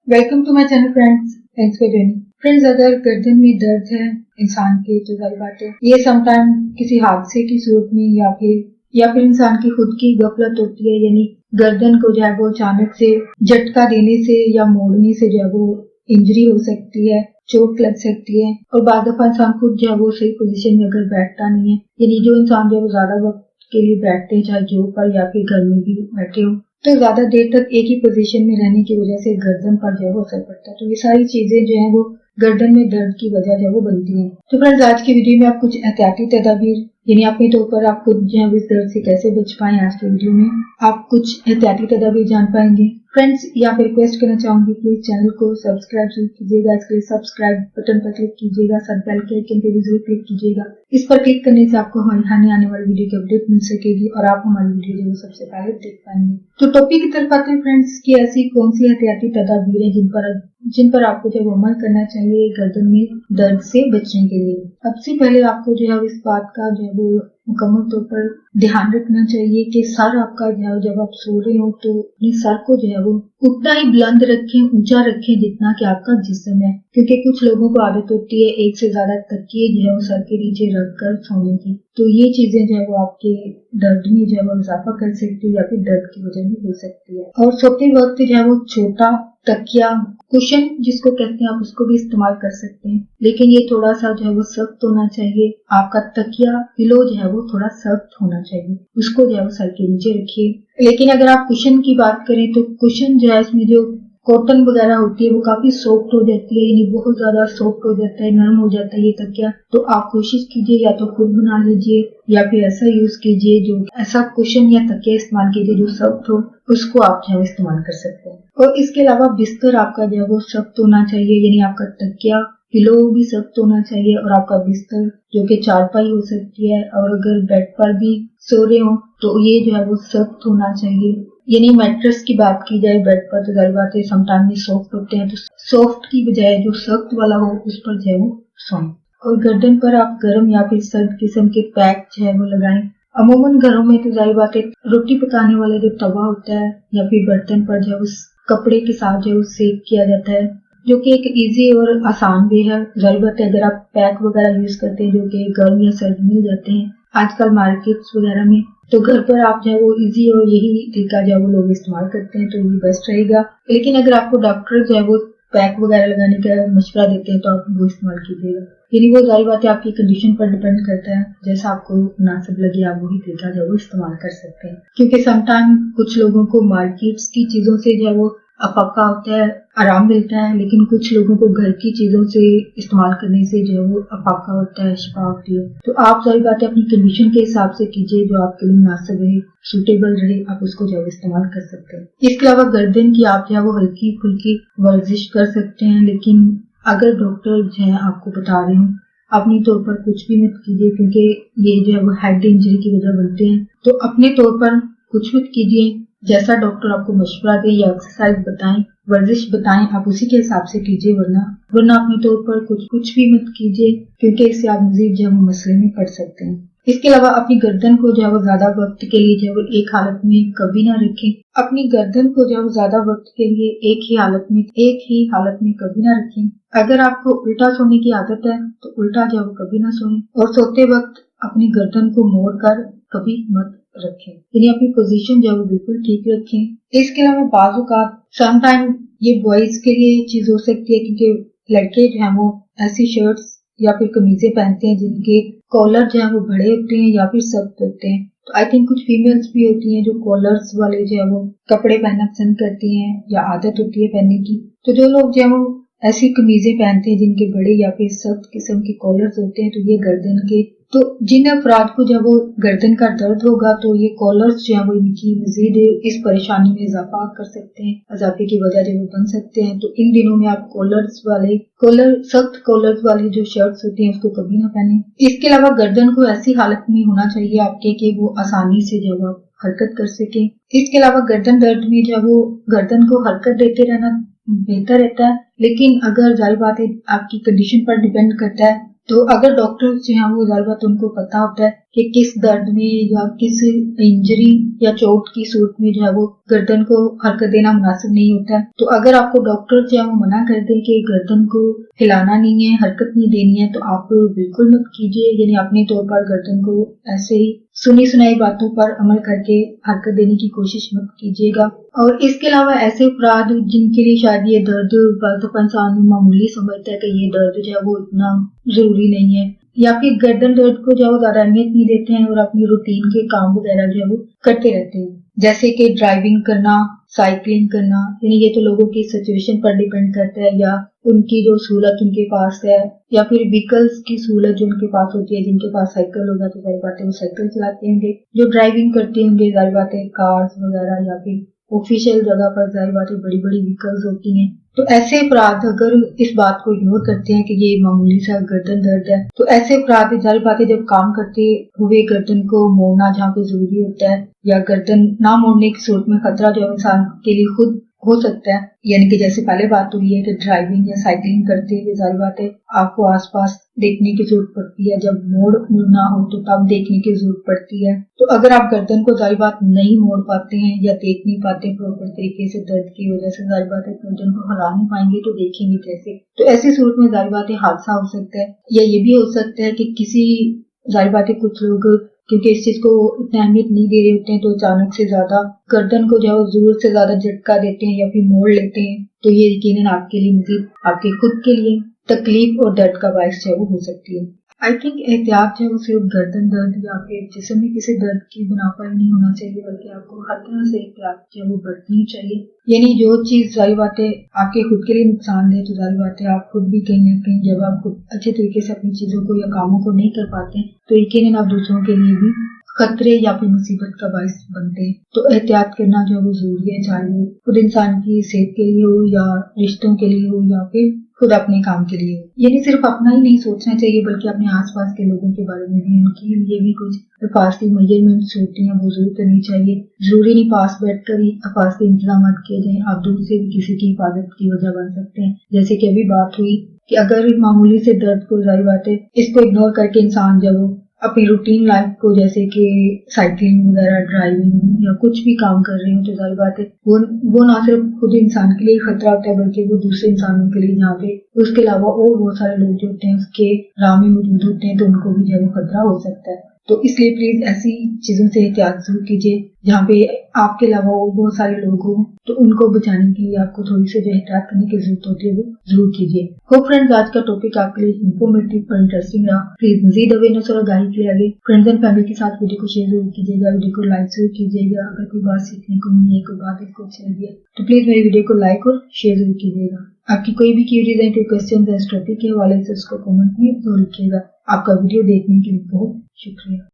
Welcome to my channel friends. Thanks for joining. Friends, अगर गर्दन में दर्द है इंसान के तो जाहिर बात है ये समटाइम किसी हादसे की सूरत में या फिर इंसान की खुद की गफलत होती है, यानी गर्दन को जो है वो अचानक से झटका देने से या मोड़ने से जो है वो इंजरी हो सकती है, चोट लग सकती है। और बाद दफा इंसान खुद जो है वो सही पोजीशन में अगर बैठता नहीं है, यानी जो इंसान जो है वो ज्यादा वक्त के लिए बैठते हैं, चाहे जॉब पर या फिर घर में भी बैठे हो, तो ज्यादा देर तक एक ही पोजीशन में रहने की वजह से गर्दन पर जो है वो असर पड़ता है। तो ये सारी चीजें जो है वो गर्दन में दर्द की वजह जो है वो बनती है। तो फ्रेंड्स, आज की वीडियो में आप कुछ एहतियाती तदाबीर यानी अपने तौर पर आप खुद जो है इस दर्द से कैसे बच पाए, आज की वीडियो में आप कुछ एहतियाती तदाबीर जान पाएंगे। फ्रेंड्स, यहाँ पे रिक्वेस्ट करना चाहूंगी, प्लीज चैनल को सब्सक्राइब जरूर कीजिएगा। इसके लिए सब्सक्राइब बटन पर क्लिक कीजिएगा, साथ बेल के आइकन पे भी जरूर क्लिक कीजिएगा। इस पर क्लिक करने से आपको हमारी आने वाली वीडियो की अपडेट मिल सकेगी और आप हमारी वीडियो जो सबसे पहले देख पाएंगे। तो टॉपिक की तरफ आते हैं फ्रेंड्स कि ऐसी कौन सी एहतियाती तदाबीर है जिन पर आपको जब अमल करना चाहिए गर्दन में दर्द से बचने के लिए। सबसे पहले आपको जो है इस बात का जो है वो मुकम्मल तौर पर ध्यान रखना चाहिए कि सर आपका जो है जब आप सो रहे हो तो अपने सर को जो है वो उतना ही बुलंद रखें, ऊंचा रखें जितना कि आपका जिस्म है, क्योंकि कुछ लोगों को आदत होती है एक से ज्यादा तकिए जो है वो सर के नीचे रखकर सोने की। तो ये चीजें जो है वो आपके दर्द में जो है वो इजाफा कर सकती है या फिर दर्द की वजह भी हो सकती है। और सोते वक्त जो है वो छोटा तकिया, कुशन जिसको कहते हैं, आप उसको भी इस्तेमाल कर सकते हैं, लेकिन ये थोड़ा सा जो है वो सख्त होना चाहिए। आपका तकिया पिलो जो है वो थोड़ा सख्त होना चाहिए, उसको जो है वो सर के नीचे रखिए। लेकिन अगर आप कुशन की बात करें तो कुशन जो है इसमें जो कॉटन वगैरह होती है वो काफी सॉफ्ट हो जाती है, यानी बहुत ज्यादा सॉफ्ट हो जाता है, नरम हो जाता है ये तकिया। तो आप कोशिश कीजिए या तो खुद बना लीजिए या फिर ऐसा यूज कीजिए, जो ऐसा कुशन या तकिया इस्तेमाल कीजिए जो सख्त हो, उसको आप जो है इस्तेमाल कर सकते हैं। और इसके अलावा बिस्तर आपका जो है वो सख्त होना चाहिए, यानी आपका तकिया पिलो भी सख्त होना चाहिए और आपका बिस्तर जो कि चारपाई हो सकती है, और अगर बेड पर भी सो रहे हो तो ये जो है वो सख्त होना चाहिए। यानी मैट्रेस की बात की जाए बेड पर तो जाहिर बात है समटाइम ये सॉफ्ट होते हैं, तो सॉफ्ट की बजाय जो सख्त वाला हो उस पर जो है वो सोएं। और गर्दन पर आप गर्म या फिर सर्द किस्म के पैक जो है वो लगाएं। अमूमन घरों में तो जाहिर बात है रोटी पकाने वाला जो तवा होता है या फिर बर्तन पर जो है उस कपड़े के साथ जो है सेक किया जाता है, जो कि एक इजी और आसान भी है। जाहिर बात है अगर आप पैक वगैरह यूज करते हैं जो कि गर्म या सर्द मिल जाते हैं आजकल मार्केट्स वगैरह में, तो घर पर आप जो है वो इजी और यही तरीका जो है वो लोग इस्तेमाल करते हैं, तो ये बेस्ट रहेगा। लेकिन अगर आपको डॉक्टर जो है वो पैक वगैरह लगाने का मशवरा देते हैं तो आप वो इस्तेमाल कीजिएगा। यानी वो जाहिर बात है आपकी कंडीशन पर डिपेंड करता है, जैसा आपको मुनासिब लगे आप वही तरीका जो है वो इस्तेमाल कर सकते हैं। क्योंकि समटाइम कुछ लोगों को मार्केट्स की चीजों से जो है वो अफाका होता है, आराम मिलता है, लेकिन कुछ लोगों को घर की चीजों से इस्तेमाल करने से जो है वो अफाका होता है, शिफा होती है। तो आप सारी बातें अपनी कंडीशन के हिसाब से कीजिए, जो आपके लिए मुनासिब रहे, सूटेबल रहे, आप उसको जो है इस्तेमाल कर सकते हैं। इसके अलावा गर्दन की आप जो है वो हल्की फुल्की वर्जिश कर सकते हैं, लेकिन अगर डॉक्टर जो है आपको बता रहे हो अपनी तौर पर कुछ भी मत कीजिए, क्योंकि ये जो है वो हेड इंजरी की वजह बनते हैं। तो अपने तौर पर कुछ मत कीजिए, जैसा डॉक्टर आपको मशवरा दे या एक्सरसाइज बताएं, वर्जिश बताएं, आप उसी के हिसाब से कीजिए, वरना अपने तौर पर कुछ भी मत कीजिए, क्योंकि इससे आप मजीद जो है मसले में पड़ सकते हैं। इसके अलावा अपनी गर्दन को जो है वो ज्यादा वक्त के लिए जो है वो एक हालत में कभी ना रखें। अपनी गर्दन को जो है वो ज्यादा वक्त के लिए एक ही हालत में कभी ना रखें। अगर आपको उल्टा सोने की आदत है तो उल्टा जो है वो कभी ना सोएं, और सोते वक्त अपनी गर्दन को मोड़कर कभी मत रखें, यानी अपनी पोजीशन जो है वो बिल्कुल ठीक रखें। इसके अलावा बाजू का समटाइम ये बॉयज के लिए चीज हो सकती है, क्योंकि लड़के जो है वो ऐसी शर्ट्स या फिर कमीजें पहनते हैं जिनके कॉलर जो है वो बड़े होते हैं या फिर सख्त होते हैं। तो आई थिंक कुछ फीमेल्स भी होती हैं जो कॉलर्स वाले जो है वो कपड़े पहनना पसंद करती हैं या आदत होती है पहनने की। तो जो लोग जो है वो ऐसी कमीजें पहनते हैं जिनके बड़े या फिर सख्त किस्म के कॉलर्स होते हैं, तो ये गर्दन के तो जिन अफराद को जब वो गर्दन का दर्द होगा तो ये कॉलर्स जो है वो इनकी मजीद इस परेशानी में इजाफा कर सकते हैं, इजाफे की वजह जो बन सकते हैं। तो इन दिनों में आप सख्त कॉलर्स वाली जो शर्ट्स होती हैं उसको कभी ना पहने। इसके अलावा गर्दन को ऐसी हालत में होना चाहिए आपके कि वो आसानी से जो है हरकत कर सके। इसके अलावा गर्दन दर्द में जो है वो गर्दन को हरकत देते रहना बेहतर रहता है, लेकिन अगर जाहिर बात है आपकी कंडीशन पर डिपेंड करता है, तो अगर डॉक्टर जो है वो जाहिर बात उनको पता होता है कि किस दर्द में या किस इंजरी या चोट की सूरत में जो है वो गर्दन को हरकत देना मुनासिब नहीं होता है। तो अगर आपको डॉक्टर जो है वो मना कर दे कि गर्दन को हिलाना नहीं है, हरकत नहीं देनी है, तो आप बिल्कुल मत कीजिए। यानी अपने तौर पर गर्दन को ऐसे ही सुनी सुनाई बातों पर अमल करके हरकत देने की कोशिश मत कीजिएगा। और इसके अलावा ऐसे अपराध जिनके लिए शायद ये दर्द बाज़ दफ़ा इंसान मामूली समझता है कि ये दर्द जो है वो इतना जरूरी नहीं है, या फिर गर्दन दर्द को जो है ज्यादा अहमियत नहीं देते हैं और अपनी रूटीन के काम वगैरह जो है वो करते रहते हैं, जैसे कि ड्राइविंग करना, साइकिलिंग करना। यानी ये तो लोगों की सिचुएशन पर डिपेंड करता है, या उनकी जो सहूलत उनके पास है, या फिर व्हीकल्स की सहूलत जो उनके पास होती है। जिनके पास साइकिल होगा तो जाहिर बात है वो साइकिल चलाते होंगे, जो ड्राइविंग करते होंगे जाहिर बात है कार्स वगैरह, या फिर ऑफिशियल जगह पर जाहिर बात है बड़ी बड़ी व्हीकल्स होती हैं। तो ऐसे अपराध अगर इस बात को इग्नोर करते हैं कि ये मामूली सा गर्दन दर्द है, तो ऐसे अपराध जाहिर बात है जब काम करते हुए गर्दन को मोड़ना जहाँ पे जरूरी होता है, या गर्दन ना मोड़ने की सूरत में खतरा जो इंसान के लिए खुद हो सकता है, यानी कि जैसे पहले बात हुई है कि ड्राइविंग या साइकिलिंग करते हुए जाहिर बात है आपको आसपास देखने की जरूरत पड़ती है, जब मोड़ मुड़ना हो तो तब देखने की जरूरत पड़ती है। तो अगर आप गर्दन को जाहिर बात नहीं मोड़ पाते हैं या देख नहीं पाते प्रॉपर तरीके से, दर्द की वजह से जाहिर बात है गर्दन को हिला नहीं पाएंगे, तो देखेंगे कैसे। तो ऐसी सूरत में जाहिर बात है हादसा हो सकता है, या ये भी हो सकता है कि किसी जाहिर बात है कुछ लोग क्योंकि इस चीज को इतना अहमियत नहीं दे रहे होते हैं, तो अचानक से ज्यादा गर्दन को जो है जरूरत से ज्यादा झटका देते हैं या फिर मोड़ लेते हैं। तो ये यकीनन आपके लिए मजीद आपके खुद के लिए तकलीफ और दर्द का बायस जो है वो हो सकती है। आई थिंक एहतियात जो है वो सिर्फ गर्दन दर्द या फिर जिस्म में किसी दर्द की बिना पर नहीं होना चाहिए, बल्कि आपको हर तरह से एहतियात जो है वो बरतनी चाहिए। यानी जो चीज जाहिर बात है आपके खुद के लिए नुकसान दे, तो जाहिर बात है आप खुद भी कहीं ना कहीं जब आप खुद अच्छे तरीके से अपनी चीजों को या कामों को नहीं कर पाते, तो यकीनन आप दूसरों के लिए भी खतरे या फिर मुसीबत का बायस बनते हैं। तो एहतियात करना जो है वो जरूरी है, चाहे वो खुद इंसान की सेहत के लिए हो, या रिश्तों के लिए हो, या फिर खुद अपने काम के लिए। यानी सिर्फ अपना ही नहीं सोचना चाहिए, बल्कि अपने आसपास के लोगों के बारे में भी, उनकी लिए भी कुछ हिफाजती मेजरमेंट्स होती हैं वो जरूर करनी चाहिए। जरूरी नहीं पास बैठकर ही हिफाजती इंतजाम किए जाए, आप दूर से भी किसी की हिफाजत की वजह बन सकते हैं। जैसे कि अभी बात हुई कि अगर मामूली से दर्द को जाहिर बात है इसको इग्नोर करके इंसान जब अपनी रूटीन लाइफ को जैसे कि साइकिलिंग वगैरह, ड्राइविंग या कुछ भी काम कर रहे हो, तो जाहिर बात है वो ना सिर्फ खुद इंसान के लिए खतरा होता है, बल्कि वो दूसरे इंसानों के लिए, जहाँ पे उसके अलावा और बहुत सारे लोग जो होते हैं उसके राह में मौजूद होते हैं, तो उनको भी जो है खतरा हो सकता है। तो इसलिए प्लीज ऐसी चीजों से एहतियात जरूर कीजिए, जहाँ पे आपके अलावा और बहुत सारे लोग हों, तो उनको बचाने के लिए आपको थोड़ी सी जो एहतियात करने की जरूरत होती है वो जरूर कीजिए। होप फ्रेंड्स आज का टॉपिक आपके लिए इंफॉर्मेटिव और इंटरेस्टिंग रहा। प्लीज मजीद अवेयरनेस और आगाही के लिए आगे फ्रेंड्स एंड फैमिली के साथ वीडियो को शेयर जरूर कीजिएगा, वीडियो को लाइक जरूर कीजिएगा। अगर कोई बात सीखने को मिली है, कोई बात इसको अच्छी लगी है, तो प्लीज मेरी वीडियो को लाइक और शेयर जरूर कीजिएगा। आपकी कोई भी क्यूरीज है, कोई क्वेश्चन है इस टॉपिक के हवाले से, उसको कमेंट में जरूर लिखिएगा। आपका वीडियो देखने के लिए बहुत शुक्रिया।